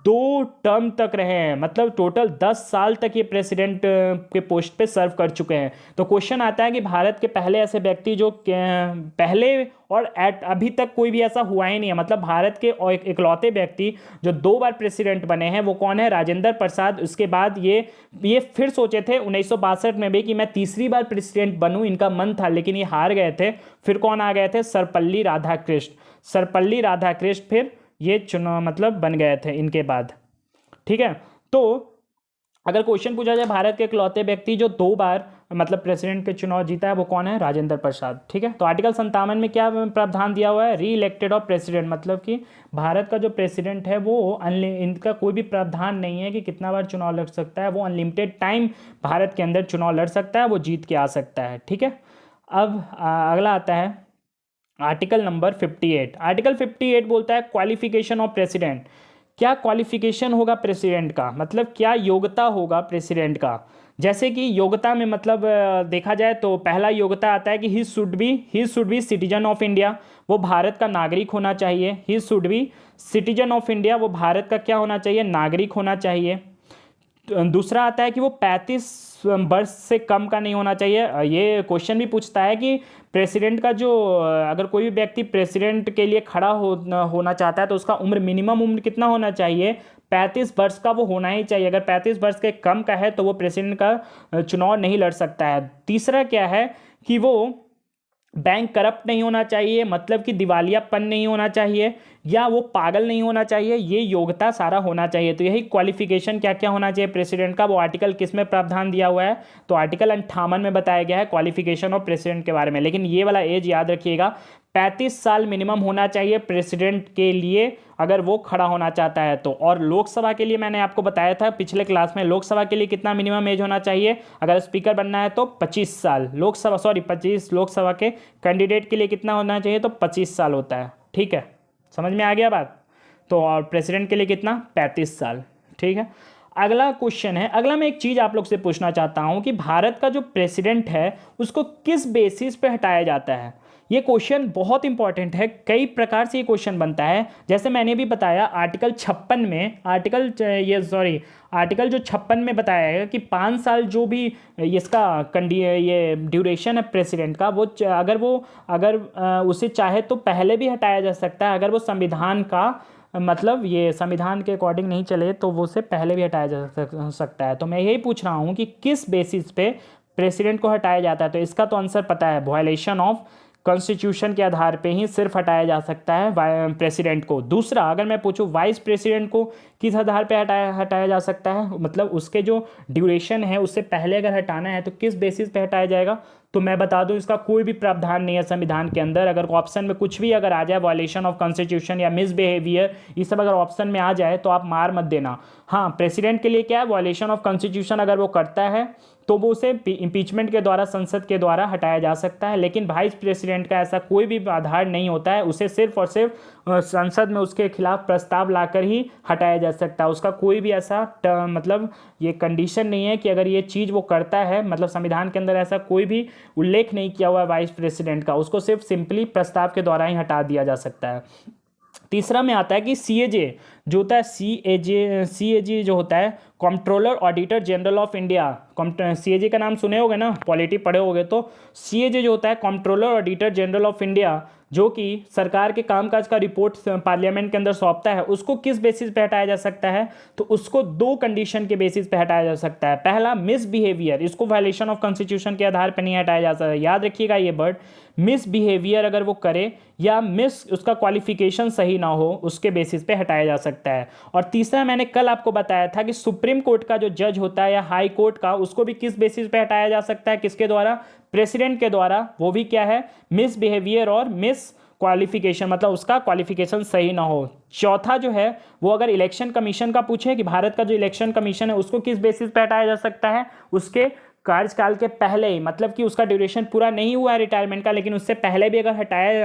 2 टर्म तक रहे हैं, मतलब टोटल 10 साल तक ये प्रेसिडेंट के पोस्ट पे सर्व कर चुके हैं। तो क्वेश्चन आता है कि भारत के पहले ऐसे व्यक्ति जो पहले और अभी तक कोई भी ऐसा हुआ ही नहीं है, मतलब भारत के इकलौते व्यक्ति जो 2 बार प्रेसिडेंट बने हैं वो कौन है, राजेंद्र प्रसाद। उसके बाद ये फिर सोचे थे 1962 में भी कि मैं तीसरी बार प्रेसिडेंट बनूं, इनका मन था, लेकिन ये हार गए थे। फिर कौन आ गए थे, सर्वपल्ली राधाकृष्ण। सर्वपल्ली राधाकृष्ण फिर ये चुनाव मतलब बन गए थे इनके बाद। ठीक है, तो अगर क्वेश्चन पूछा जाए भारत के इकलौते व्यक्ति जो 2 बार मतलब प्रेसिडेंट के चुनाव जीता है वो कौन है, राजेंद्र प्रसाद। ठीक है, तो आर्टिकल 57 में क्या प्रावधान दिया हुआ है, री इलेक्टेड ऑफ प्रेसिडेंट, मतलब कि भारत का जो प्रेसिडेंट है वो इनका कोई भी प्रावधान नहीं है कि कितना बार चुनाव लड़ सकता है, वो अनलिमिटेड टाइम भारत के अंदर चुनाव लड़ सकता है, वो जीत के आ सकता है। ठीक है, अब अगला आता है आर्टिकल नंबर 58। आर्टिकल 58 बोलता है क्वालिफिकेशन ऑफ प्रेसिडेंट। क्या क्वालिफिकेशन होगा प्रेसिडेंट का, मतलब क्या योग्यता होगा प्रेसिडेंट का। जैसे कि योग्यता में मतलब देखा जाए तो पहला योग्यता आता है कि he should be citizen of India, वो भारत का नागरिक होना चाहिए। He should be citizen of India, वो भारत का क्या होना चाहिए, नागरिक होना चाहिए। दूसरा आता है कि वो 35 वर्ष से कम का नहीं होना चाहिए। ये क्वेश्चन भी पूछता है कि प्रेसिडेंट का जो अगर कोई भी व्यक्ति प्रेसिडेंट के लिए खड़ा होना चाहता है तो उसका उम्र, मिनिमम उम्र कितना होना चाहिए, 35 वर्ष का वो होना ही चाहिए। अगर 35 वर्ष के कम का है तो वो प्रेसिडेंट का चुनाव नहीं लड़ सकता है। तीसरा क्या है कि वो बैंक करप्ट नहीं होना चाहिए, मतलब कि दिवालियापन नहीं होना चाहिए, या वो पागल नहीं होना चाहिए। ये योग्यता सारा होना चाहिए। तो यही क्वालिफिकेशन क्या क्या होना चाहिए प्रेसिडेंट का, वो आर्टिकल किस में प्रावधान दिया हुआ है, तो आर्टिकल 58 में बताया गया है क्वालिफिकेशन ऑफ प्रेसिडेंट के बारे में। लेकिन ये वाला एज याद रखिएगा, 35 साल मिनिमम होना चाहिए प्रेसिडेंट के लिए अगर वो खड़ा होना चाहता है तो। और लोकसभा के लिए मैंने आपको बताया था पिछले क्लास में, लोकसभा के लिए कितना मिनिमम एज होना चाहिए, अगर स्पीकर बनना है तो 25 साल। 25 लोकसभा के कैंडिडेट के लिए कितना होना चाहिए, तो 25 साल होता है। ठीक है, समझ में आ गया बात। तो और प्रेसिडेंट के लिए कितना, 35 साल। ठीक है, अगला क्वेश्चन है, अगला मैं एक चीज़ आप लोग से पूछना चाहता हूँ कि भारत का जो प्रेसिडेंट है उसको किस बेसिस पे हटाया जाता है। ये क्वेश्चन बहुत इंपॉर्टेंट है, कई प्रकार से ये क्वेश्चन बनता है। जैसे मैंने भी बताया आर्टिकल 56 में, आर्टिकल जो 56 में बताया है कि 5 साल जो भी इसका ये ड्यूरेशन है प्रेसिडेंट का, वो अगर उसे चाहे तो पहले भी हटाया जा सकता है, अगर वो संविधान का मतलब ये संविधान के अकॉर्डिंग नहीं चले तो वो उसे पहले भी हटाया जा सकता है। तो मैं यही पूछ रहा हूँ कि किस बेसिस पे प्रेसिडेंट को हटाया जाता है। तो इसका तो आंसर पता है, वायलेशन ऑफ कॉन्स्टिट्यूशन के आधार पे ही सिर्फ हटाया जा सकता है प्रेसिडेंट को। दूसरा, अगर मैं पूछूं वाइस प्रेसिडेंट को किस आधार पे हटाया जा सकता है, मतलब उसके जो ड्यूरेशन है उससे पहले अगर हटाना है तो किस बेसिस पे हटाया जाएगा, तो मैं बता दूं इसका कोई भी प्रावधान नहीं है संविधान के अंदर। अगर ऑप्शन में कुछ भी अगर आ जाए, वायलेशन ऑफ कॉन्स्टिट्यूशन या मिसबिहेवियर, ये सब अगर ऑप्शन में आ जाए तो आप मार मत देना। हाँ, प्रेसिडेंट के लिए क्या है, वायलेशन ऑफ कॉन्स्टिट्यूशन अगर वो करता है तो वो उसे इम्पीचमेंट के द्वारा, संसद के द्वारा हटाया जा सकता है। लेकिन वाइस प्रेसिडेंट का ऐसा कोई भी आधार नहीं होता है, उसे सिर्फ और सिर्फ संसद में उसके खिलाफ प्रस्ताव लाकर ही हटाया जा सकता है। उसका कोई भी ऐसा मतलब ये कंडीशन नहीं है कि अगर ये चीज़ वो करता है, मतलब संविधान के अंदर ऐसा कोई भी उल्लेख नहीं किया हुआ है वाइस प्रेसिडेंट का, उसको सिर्फ सिंपली प्रस्ताव के द्वारा ही हटा दिया जा सकता है। तीसरा में आता है कि सीएजे जो होता है, सीएजे जो होता है, controller auditor general of India. CAG का नाम सुने होगे ना, पॉलिटी पढ़े होगे तो। सीएजे जो होता है controller auditor general of India, जो कि सरकार के कामकाज का रिपोर्ट पार्लियामेंट के अंदर सौंपता है, उसको किस बेसिस पे हटाया जा सकता है, तो उसको 2 कंडीशन के बेसिस पे हटाया जा सकता है। पहला, मिसबिहेवियर, इसको वायलेशन ऑफ कॉन्स्टिट्यूशन के आधार पर नहीं हटाया जा सकता। याद रखिएगा ये वर्ड, मिसबिहेवियर अगर वो करे या उसका क्वालिफिकेशन सही ना हो, उसके बेसिस पे हटाया जा सकता है। और तीसरा, मैंने कल आपको बताया था कि सुप्रीम कोर्ट का जो जज होता है या हाई कोर्ट का, उसको भी किस बेसिस पे हटाया जा सकता है, किसके द्वारा, प्रेसिडेंट के द्वारा। वो भी क्या है, मिसबिहेवियर और मिस क्वालिफिकेशन, मतलब उसका क्वालिफिकेशन सही ना हो। चौथा जो है वो अगर इलेक्शन कमीशन का पूछे कि भारत का जो इलेक्शन कमीशन है उसको किस बेसिस पे हटाया जा सकता है, उसके कार्यकाल के पहले ही, मतलब कि उसका ड्यूरेशन पूरा नहीं हुआ है रिटायरमेंट का, लेकिन उससे पहले भी अगर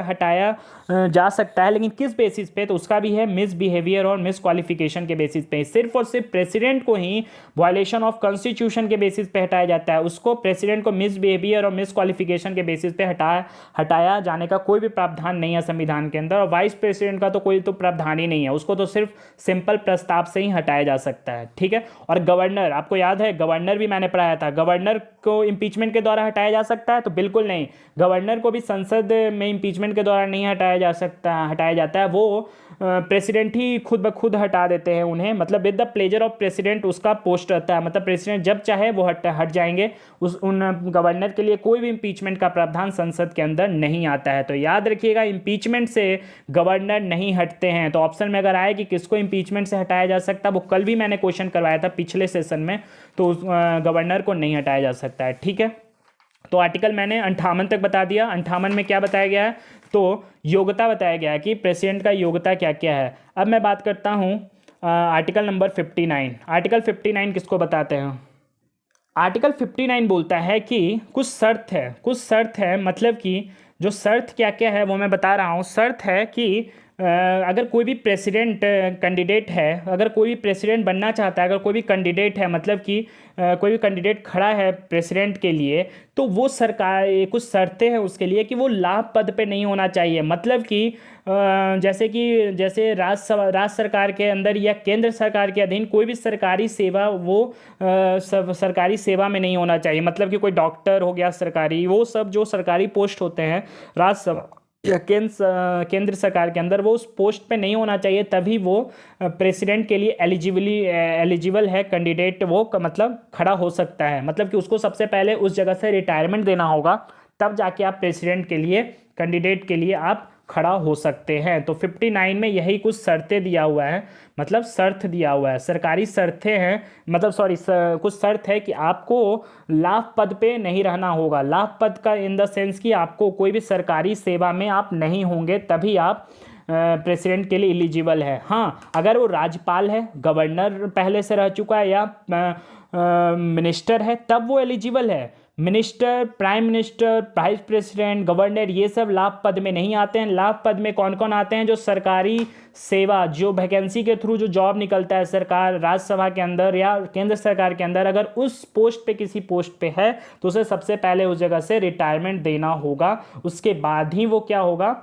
हटाया जा सकता है, लेकिन किस बेसिस पे, तो उसका भी है मिसबिहेवियर और मिस क्वालिफिकेशन के बेसिस पे। सिर्फ और सिर्फ प्रेसिडेंट को ही वायलेशन ऑफ कॉन्स्टिट्यूशन के बेसिस पे हटाया जाता है, उसको प्रेसिडेंट को मिसबिहेवियर और मिस क्वालिफिकेशन के बेसिस पे हटाया जाने का कोई भी प्रावधान नहीं है संविधान के अंदर। और वाइस प्रेसिडेंट का तो कोई तो प्रावधान ही नहीं है, उसको तो सिर्फ सिंपल प्रस्ताव से ही हटाया जा सकता है। ठीक है, और गवर्नर, आपको याद है गवर्नर भी मैंने पढ़ाया था, गवर्नर को इंपीचमेंट के द्वारा हटाया जा सकता है, तो बिल्कुल नहीं, गवर्नर को भी संसद में इंपीचमेंट के द्वारा नहीं हटाया जाता है, वो प्रेसिडेंट ही खुद ब खुद हटा देते हैं उन्हें, मतलब with the pleasure of president उसका पोस्ट रहता है, मतलब प्रेसिडेंट जब चाहे वो हट जाएंगे। उन गवर्नर के लिए कोई भी इंपीचमेंट का प्रावधान संसद के अंदर नहीं आता है। तो याद रखिएगा, इंपीचमेंट से गवर्नर नहीं हटते हैं। तो ऑप्शन में अगर आए कि किसको इंपीचमेंट से हटाया जा सकता है, वो कल भी मैंने क्वेश्चन करवाया था पिछले सेशन में, तो गवर्नर को नहीं हटाया जा सकता है। ठीक है, तो आर्टिकल मैंने 58 तक बता दिया। 58 में क्या बताया गया है, तो योग्यता बताया गया है कि प्रेसिडेंट का योग्यता क्या क्या है। अब मैं बात करता हूँ आर्टिकल नंबर 59। आर्टिकल 59 किसको बताते हैं, आर्टिकल 59 बोलता है कि कुछ शर्त है, मतलब कि जो शर्त क्या क्या है वो मैं बता रहा हूँ। शर्त है कि अगर कोई भी प्रेसिडेंट कैंडिडेट है, अगर कोई भी प्रेसिडेंट बनना चाहता है, अगर कोई भी कैंडिडेट है, मतलब कि कोई भी कैंडिडेट खड़ा है प्रेसिडेंट के लिए, तो वो सरकार कुछ शर्तें हैं उसके लिए कि वो लाभ पद पे नहीं होना चाहिए। मतलब कि जैसे राज्य सरकार के अंदर या केंद्र सरकार के अधीन कोई भी सरकारी सेवा वो सरकारी सेवा में नहीं होना चाहिए। मतलब कि कोई डॉक्टर हो गया सरकारी, वो सब जो सरकारी पोस्ट होते हैं राज्यसभा या केंद्र सरकार के अंदर, वो उस पोस्ट पे नहीं होना चाहिए, तभी वो प्रेसिडेंट के लिए एलिजिबल है कैंडिडेट, वो मतलब खड़ा हो सकता है। मतलब कि उसको सबसे पहले उस जगह से रिटायरमेंट देना होगा, तब जाके आप प्रेसिडेंट के लिए, कैंडिडेट के लिए आप खड़ा हो सकते हैं। तो 59 में यही कुछ शर्तें दिया हुआ है, मतलब शर्त दिया हुआ है, सरकारी शर्तें हैं, मतलब कुछ शर्त है कि आपको लाभ पद पे नहीं रहना होगा। लाभ पद का इन द सेंस कि आपको कोई भी सरकारी सेवा में आप नहीं होंगे, तभी आप प्रेसिडेंट के लिए एलिजिबल है। हाँ, अगर वो राज्यपाल है, गवर्नर पहले से रह चुका है या मिनिस्टर है, तब वो एलिजिबल है। Minister, prime minister, vice president, governor, ये सब लाभ पद में नहीं आते हैं। लाभ पद में कौन कौन आते हैं? जो सरकारी सेवा, जो वैकेंसी के थ्रू जो जॉब निकलता है सरकार, राज्यसभा के अंदर या केंद्र सरकार के अंदर, अगर उस पोस्ट पे किसी पोस्ट पे है तो उसे सबसे पहले उस जगह से रिटायरमेंट देना होगा। उसके बाद ही वो क्या होगा,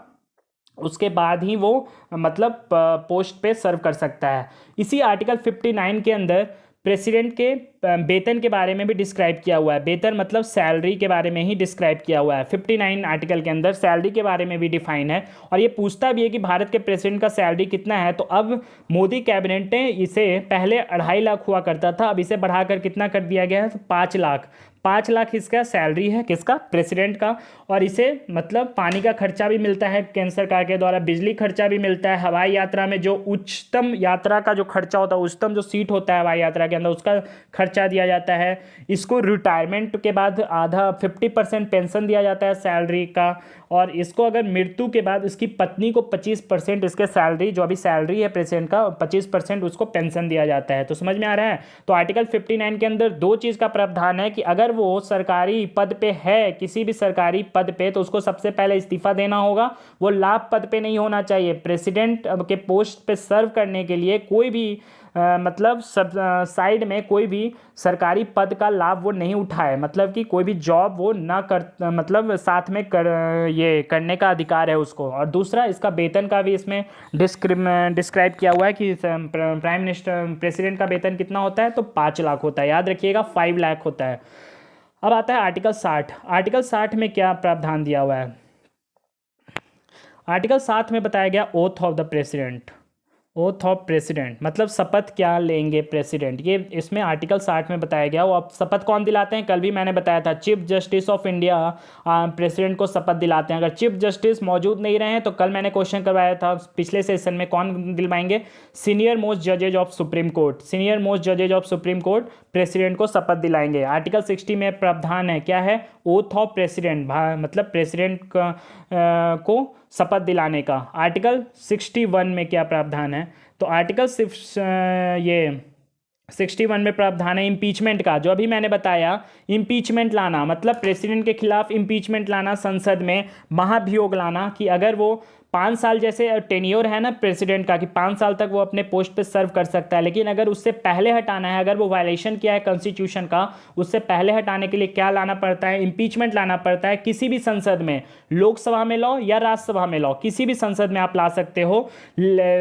उसके बाद ही वो मतलब पोस्ट पे सर्व कर सकता है। इसी आर्टिकल 59 के अंदर प्रेसिडेंट के वेतन के बारे में भी डिस्क्राइब किया हुआ है। वेतन मतलब सैलरी के बारे में ही डिस्क्राइब किया हुआ है। 59 आर्टिकल के अंदर सैलरी के बारे में भी डिफाइन है, और ये पूछता भी है कि भारत के प्रेसिडेंट का सैलरी कितना है। तो अब मोदी कैबिनेट ने इसे, पहले 2.5 लाख हुआ करता था, अब इसे बढ़ाकर कितना कर दिया गया है? तो 5 लाख। 5 लाख इसका सैलरी है, किसका? प्रेसिडेंट का। और इसे मतलब पानी का खर्चा भी मिलता है केंद्र सरकार के द्वारा, बिजली खर्चा भी मिलता है, हवाई यात्रा में जो उच्चतम यात्रा का जो खर्चा होता है, उच्चतम जो सीट होता है हवाई यात्रा के अंदर, उसका खर्चा दिया जाता है। इसको रिटायरमेंट के बाद आधा 50% पेंशन दिया जाता है सैलरी का, और इसको अगर मृत्यु के बाद इसकी पत्नी को 25% इसके सैलरी, जो अभी सैलरी है प्रेसिडेंट का, 25% उसको पेंशन दिया जाता है। तो समझ में आ रहा है? तो आर्टिकल 59 के अंदर 2 चीज़ का प्रावधान है कि अगर वो सरकारी पद पे है, किसी भी सरकारी पद पे, तो उसको सबसे पहले इस्तीफा देना होगा। वो लाभ पद पे नहीं होना चाहिए। प्रेसिडेंट के पोस्ट पे सर्व करने के लिए कोई भी मतलब सब साइड में कोई भी सरकारी पद का लाभ वो नहीं उठाए, मतलब कि कोई भी जॉब वो ना कर, मतलब साथ में ये करने का अधिकार है उसको। और दूसरा, इसका वेतन का भी इसमें डिस्क्राइब किया हुआ है कि प्राइम मिनिस्टर, प्रेसिडेंट का वेतन कितना होता है? तो 5 लाख होता है। याद रखिएगा, 5 लाख होता है। अब आता है आर्टिकल 60। आर्टिकल 60 में क्या प्रावधान दिया हुआ है? आर्टिकल 60 में बताया गया oath of the president. Oath of president मतलब शपथ क्या लेंगे प्रेसिडेंट, ये इसमें आर्टिकल 60 में बताया गया। वो अब शपथ कौन दिलाते हैं? कल भी मैंने बताया था, chief justice of India president को शपथ दिलाते हैं। अगर चीफ जस्टिस मौजूद नहीं रहे तो कल मैंने क्वेश्चन करवाया था पिछले सेशन में, कौन दिलवाएंगे? सीनियर मोस्ट जजेज of supreme court. Senior most जजेज ऑफ सुप्रीम कोर्ट प्रेसिडेंट को शपथ दिलाएंगे। आर्टिकल 60 में प्रावधान है, क्या है? ओथ ऑफ प्रेसिडेंट, मतलब प्रेसिडेंट को शपथ दिलाने का। आर्टिकल 61 में क्या प्रावधान है? तो आर्टिकल 61 में प्रावधान है इम्पीचमेंट का, जो अभी मैंने बताया। इम्पीचमेंट लाना मतलब प्रेसिडेंट के खिलाफ इम्पीचमेंट लाना, संसद में महाभियोग लाना, कि अगर वो 5 साल, जैसे टेन्योर है ना प्रेसिडेंट का, कि 5 साल तक वो अपने पोस्ट पे सर्व कर सकता है, लेकिन अगर उससे पहले हटाना है, अगर वो वायलेशन किया है कॉन्स्टिट्यूशन का, उससे पहले हटाने के लिए क्या लाना पड़ता है? इम्पीचमेंट लाना पड़ता है। किसी भी संसद में, लोकसभा में लो या राज्यसभा में लो, किसी भी संसद में आप ला सकते हो,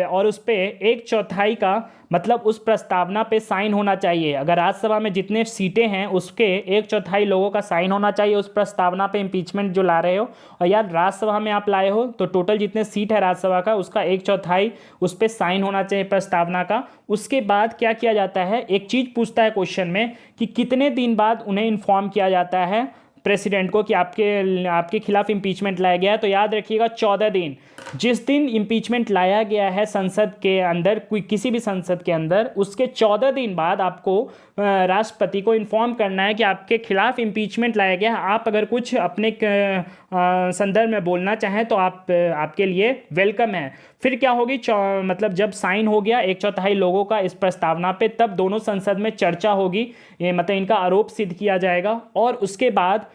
और उस पर 1/4 का मतलब उस प्रस्तावना पे साइन होना चाहिए। अगर राज्यसभा में जितने सीटें हैं उसके 1/4 लोगों का साइन होना चाहिए उस प्रस्तावना पे, इम्पीचमेंट जो ला रहे हो। और यार राज्यसभा में आप लाए हो तो टोटल जितने सीट है राज्यसभा का, उसका 1/4 उस पर साइन होना चाहिए प्रस्तावना का। उसके बाद क्या किया जाता है? एक चीज़ पूछता है क्वेश्चन में कि कितने दिन बाद उन्हें इन्फॉर्म किया जाता है प्रेसिडेंट को कि आपके खिलाफ इम्पीचमेंट लाया गया है। तो याद रखिएगा 14 दिन। जिस दिन इम्पीचमेंट लाया गया है संसद के अंदर, कोई किसी भी संसद के अंदर, उसके 14 दिन बाद आपको राष्ट्रपति को इन्फॉर्म करना है कि आपके खिलाफ इम्पीचमेंट लाया गया है। आप अगर कुछ अपने संदर्भ में बोलना चाहें तो आपके लिए वेलकम है। फिर क्या होगी? मतलब जब साइन हो गया 1/4 लोगों का इस प्रस्तावना पे, तब दोनों संसद में चर्चा होगी, ये मतलब इनका आरोप सिद्ध किया जाएगा। और उसके बाद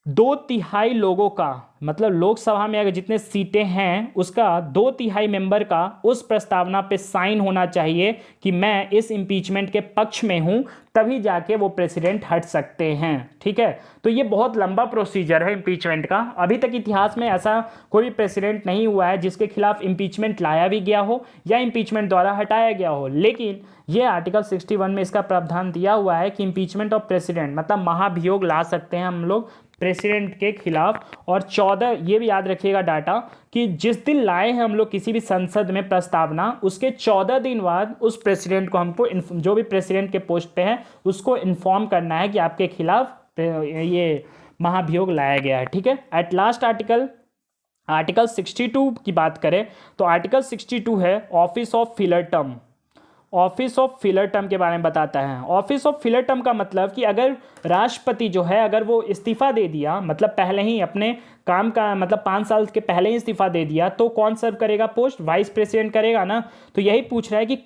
2/3 लोगों का, मतलब लोकसभा में अगर जितने सीटें हैं उसका 2/3 मेंबर का उस प्रस्तावना पे साइन होना चाहिए कि मैं इस इम्पीचमेंट के पक्ष में हूं, तभी जाके वो प्रेसिडेंट हट सकते हैं। ठीक है, तो ये बहुत लंबा प्रोसीजर है इम्पीचमेंट का। अभी तक इतिहास में ऐसा कोई भी प्रेसिडेंट नहीं हुआ है जिसके खिलाफ इम्पीचमेंट लाया भी गया हो या इम्पीचमेंट द्वारा हटाया गया हो। लेकिन ये आर्टिकल 61 में इसका प्रावधान दिया हुआ है कि इम्पीचमेंट ऑफ प्रेसिडेंट मतलब महाभियोग ला सकते हैं हम लोग प्रेसिडेंट के खिलाफ। और 14, ये भी याद रखिएगा डाटा, कि जिस दिन लाए हैं हम लोग किसी भी संसद में प्रस्तावना, उसके 14 दिन बाद उस प्रेसिडेंट को, हमको जो भी प्रेसिडेंट के पोस्ट पे है उसको इन्फॉर्म करना है कि आपके खिलाफ ये महाभियोग लाया गया है। ठीक है। एट लास्ट आर्टिकल 62 की बात करें तो आर्टिकल 62 है office of filler term. Office of filler term के बारे में बताता है। ऑफिस ऑफ फिलर टर्म का मतलब कि अगर राष्ट्रपति जो है, अगर वो इस्तीफा दे दिया, मतलब पहले ही अपने काम का, मतलब 5 साल के पहले ही इस्तीफा दे दिया, तो कौन सर्व करेगा पोस्ट? वाइस प्रेसिडेंट करेगा ना। तो यही पूछ रहा है कि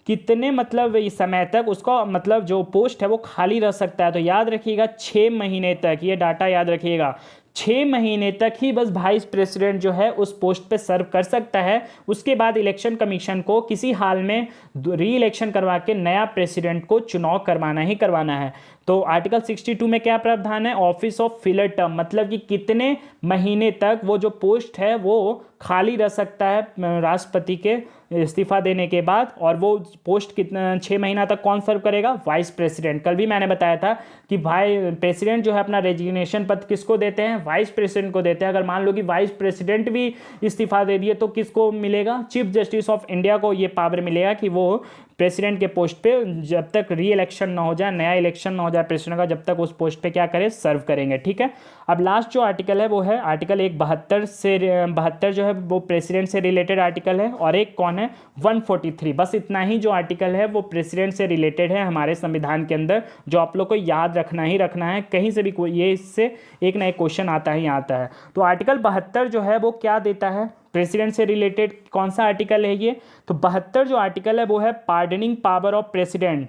कितने मतलब इस समय तक उसका मतलब जो पोस्ट है वो खाली रह सकता है। तो याद रखिएगा 6 महीने तक, ये डाटा याद रखिएगा, 6 महीने तक ही बस वाइस प्रेसिडेंट जो है उस पोस्ट पे सर्व कर सकता है। उसके बाद इलेक्शन कमीशन को किसी हाल में री इलेक्शन करवा के नया प्रेसिडेंट को चुनाव करवाना ही करवाना है। तो आर्टिकल 62 में क्या प्रावधान है, ऑफिस ऑफ फिलर टर्म, मतलब कि कितने महीने तक वो जो पोस्ट है वो खाली रह सकता है राष्ट्रपति के इस्तीफा देने के बाद, और वो पोस्ट कितना 6 महीना तक कौन सर्व करेगा, वाइस प्रेसिडेंट। कल भी मैंने बताया था कि भाई प्रेसिडेंट जो है अपना रेजिग्नेशन पत्र किसको देते हैं, वाइस प्रेसिडेंट को देते हैं। अगर मान लो कि वाइस प्रेसिडेंट भी इस्तीफा दे दिए तो किसको मिलेगा, चीफ जस्टिस ऑफ इंडिया को ये पावर मिलेगा कि वो प्रेसिडेंट के पोस्ट पे जब तक री इलेक्शन ना हो जाए, नया इलेक्शन ना हो जाए प्रेसिडेंट का, जब तक उस पोस्ट पे क्या करें, सर्व करेंगे। ठीक है, अब लास्ट जो आर्टिकल है वो है आर्टिकल 172 जो है वो प्रेसिडेंट से रिलेटेड आर्टिकल है, और एक कौन है 143। बस इतना ही जो आर्टिकल है वो प्रेसिडेंट से रिलेटेड है हमारे संविधान के अंदर, जो आप लोग को याद रखना ही रखना है। कहीं से भी कोई ये इससे एक ना एक क्वेश्चन आता ही आता है। तो आर्टिकल 72 जो है वो क्या देता है, प्रेसिडेंट से रिलेटेड कौन सा आर्टिकल है ये, तो 72 जो आर्टिकल है वो है pardoning power of president.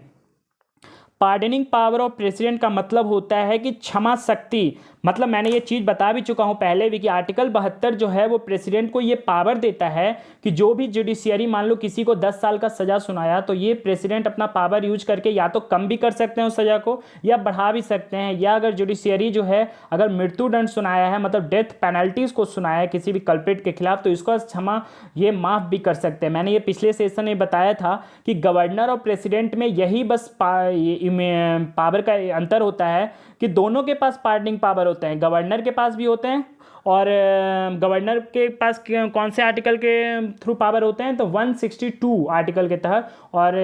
Pardoning power of president का मतलब होता है कि क्षमा शक्ति, मतलब मैंने ये चीज़ बता भी चुका हूँ पहले भी कि आर्टिकल 72 जो है वो प्रेसिडेंट को ये पावर देता है कि जो भी जुडिशियरी मान लो किसी को 10 साल का सज़ा सुनाया, तो ये प्रेसिडेंट अपना पावर यूज करके या तो कम भी कर सकते हैं उस सज़ा को या बढ़ा भी सकते हैं, या अगर जुडिशियरी जो है अगर मृत्युदंड सुनाया है, मतलब डेथ पेनल्टीज़ को सुनाया है किसी भी कल्प्रिट के खिलाफ, तो इसको क्षमा ये माफ़ भी कर सकते हैं। मैंने ये पिछले सेशन में बताया था कि गवर्नर और प्रेसिडेंट में यही बस पावर का अंतर होता है कि दोनों के पास पार्डनिंग पावर होते हैं, गवर्नर के पास भी होते हैं, और गवर्नर के पास कौन से आर्टिकल के थ्रू पावर होते हैं, तो 162 आर्टिकल के तहत, और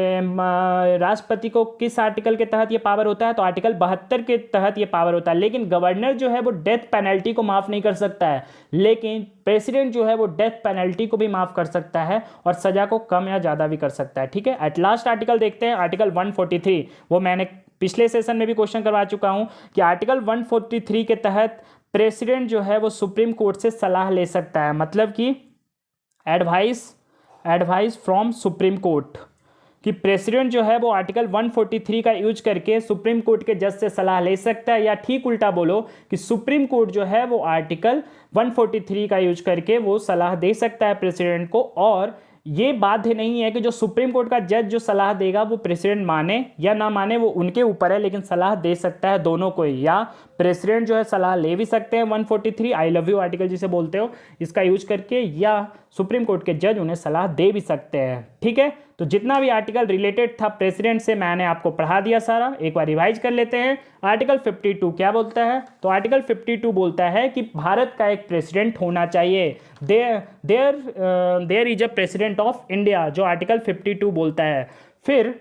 राष्ट्रपति को किस आर्टिकल के तहत ये पावर होता है, तो आर्टिकल 72 के तहत ये पावर होता है। लेकिन गवर्नर जो है वो डेथ पेनल्टी को माफ़ नहीं कर सकता है, लेकिन प्रेसिडेंट जो है वो डेथ पेनल्टी को भी माफ़ कर सकता है और सज़ा को कम या ज़्यादा भी कर सकता है। ठीक है, एट लास्ट आर्टिकल देखते हैं, आर्टिकल 143, वो मैंने पिछले सेशन में भी क्वेश्चन करवा चुका हूँ कि आर्टिकल 143 के तहत प्रेसिडेंट जो है वो सुप्रीम कोर्ट से सलाह ले सकता है, मतलब कि एडवाइस फ्रॉम सुप्रीम कोर्ट, कि प्रेसिडेंट जो है वो आर्टिकल 143 का यूज करके सुप्रीम कोर्ट के जज से सलाह ले सकता है, या ठीक उल्टा बोलो कि सुप्रीम कोर्ट जो है वो आर्टिकल 143 का यूज करके वो सलाह दे सकता है प्रेसिडेंट को। और ये बाध्य नहीं है कि जो सुप्रीम कोर्ट का जज जो सलाह देगा वो प्रेसिडेंट माने या ना माने, वो उनके ऊपर है, लेकिन सलाह दे सकता है दोनों को ही, या प्रेसिडेंट जो है सलाह ले भी सकते हैं 143 आई लव यू आर्टिकल जिसे बोलते हो इसका यूज करके, या सुप्रीम कोर्ट के जज उन्हें सलाह दे भी सकते हैं। ठीक है, तो जितना भी आर्टिकल रिलेटेड था प्रेसिडेंट से मैंने आपको पढ़ा दिया सारा, एक बार रिवाइज कर लेते हैं। आर्टिकल 52 क्या बोलता है, तो आर्टिकल 52 बोलता है कि भारत का एक प्रेसिडेंट होना चाहिए, there is a president of India, जो आर्टिकल 52 बोलता है। फिर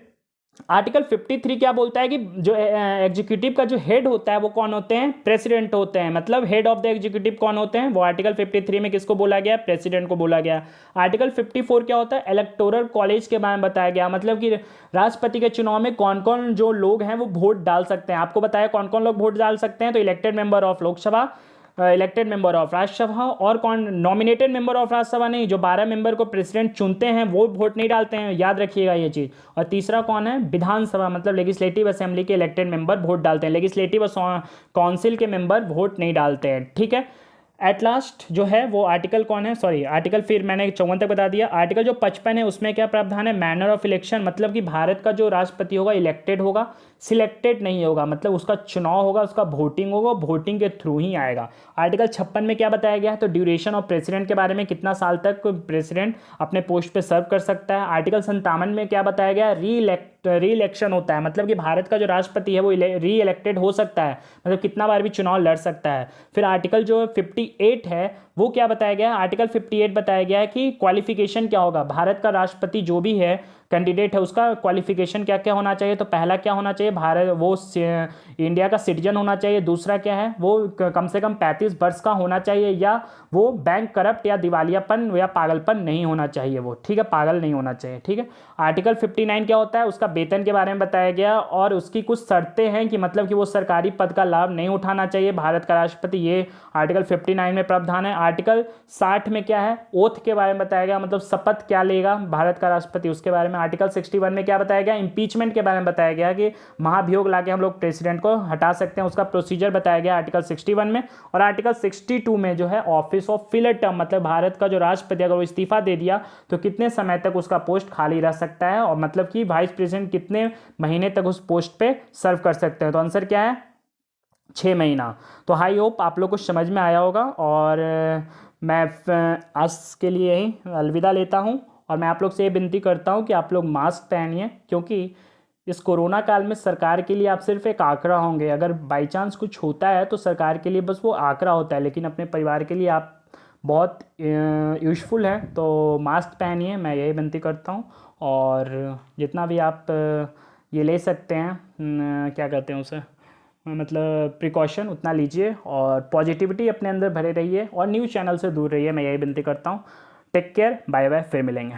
आर्टिकल 53 क्या बोलता है कि जो एग्जीक्यूटिव का जो हेड होता है वो कौन होते हैं, प्रेसिडेंट होते हैं, मतलब हेड ऑफ द एग्जीक्यूटिव कौन होते हैं, वो आर्टिकल 53 में किसको बोला गया, प्रेसिडेंट को बोला गया। आर्टिकल 54 क्या होता है, इलेक्टोरल कॉलेज के बारे में बताया गया, मतलब कि राष्ट्रपति के चुनाव में कौन कौन जो लोग हैं वो वोट डाल सकते हैं। आपको बताया कौन कौन लोग वोट डाल सकते हैं, तो elected member of Lok Sabha, elected member of Rajya Sabha, और कौन नॉमिनेटेड मेंबर ऑफ राज्यसभा नहीं, जो 12 मेंबर को प्रेसिडेंट चुनते हैं वो वोट नहीं डालते हैं, याद रखिएगा ये चीज़। और तीसरा कौन है, विधानसभा, मतलब लेजिस्लेटिव असेंबली के इलेक्टेड मेंबर वोट डालते हैं, लेजिस्लेटिव काउंसिल के मेंबर वोट नहीं डालते हैं। ठीक है, एट लास्ट जो है वो आर्टिकल कौन है, सॉरी आर्टिकल फिर मैंने 54 तक बता दिया। आर्टिकल जो 55 है उसमें क्या प्रावधान है, मैनर ऑफ इलेक्शन, मतलब कि भारत का जो राष्ट्रपति होगा इलेक्टेड होगा, सिलेक्टेड नहीं होगा, मतलब उसका चुनाव होगा, उसका वोटिंग होगा, वोटिंग के थ्रू ही आएगा। आर्टिकल 56 में क्या बताया गया है, तो ड्यूरेशन ऑफ प्रेसिडेंट के बारे में, कितना साल तक प्रेसिडेंट अपने पोस्ट पे सर्व कर सकता है। आर्टिकल 57 में क्या बताया गया, री इलेक्शन होता है, मतलब कि भारत का जो राष्ट्रपति है वो री इलेक्टेड हो सकता है, मतलब कितना बार भी चुनाव लड़ सकता है। फिर आर्टिकल जो 58 है वो क्या बताया गया है, आर्टिकल 58 बताया गया है कि क्वालिफिकेशन क्या होगा, भारत का राष्ट्रपति जो भी है कैंडिडेट है उसका क्वालिफिकेशन क्या क्या होना चाहिए। तो पहला क्या होना चाहिए, भारत वो इंडिया का सिटीजन होना चाहिए। दूसरा क्या है, वो कम से कम 35 वर्ष का होना चाहिए, या वो बैंक करप्ट या दिवालियापन या पागलपन नहीं होना चाहिए वो, ठीक है, पागल नहीं होना चाहिए। ठीक है, आर्टिकल 59 क्या होता है, उसका वेतन के बारे में बताया गया, और उसकी कुछ शर्तें हैं कि मतलब कि वो सरकारी पद का लाभ नहीं उठाना चाहिए भारत का राष्ट्रपति, ये आर्टिकल 59 में प्रावधान है। आर्टिकल 60 में क्या है, ओथ के बारे में बताया गया, मतलब शपथ क्या लेगा भारत का राष्ट्रपति, उसके बारे में में आर्टिकल 61 में क्या बताया गया, इम्पीचमेंट के बारे में बताया गया कि महाभियोग लाके हम लोग प्रेसिडेंट को हटा सकते हैं, उसका प्रोसीजर बताया गया आर्टिकल 61 में। और आर्टिकल 62 में जो है ऑफिस ऑफ फिलर टर्म, मतलब भारत का जो राष्ट्रपति अगर वो इस्तीफा दे दिया तो कितने समय तक उसका पोस्ट खाली रह सकता है, और मतलब कि वाइस प्रेसिडेंट कितने महीने तक उस पोस्ट पे सर्व कर सकते हैं। तो आंसर क्या है, 6 महीना। तो आई होप आप लोग को समझ में आया होगा, और मैं आज के लिए यही अलविदा लेता हूँ। और मैं आप लोग से ये विनती करता हूँ कि आप लोग मास्क पहनिए, क्योंकि इस कोरोना काल में सरकार के लिए आप सिर्फ एक आंकड़ा होंगे। अगर बाई चांस कुछ होता है तो सरकार के लिए बस वो आंकड़ा होता है, लेकिन अपने परिवार के लिए आप बहुत यूज़फुल हैं। तो मास्क पहनिए, मैं यही विनती करता हूँ। और जितना भी आप ये ले सकते हैं, क्या कहते हैं उसे, मतलब प्रिकॉशन, उतना लीजिए, और पॉजिटिविटी अपने अंदर भरे रहिए, और न्यूज़ चैनल से दूर रहिए, मैं यही विनती करता हूँ। टेक केयर, बाय बाय, फिर मिलेंगे।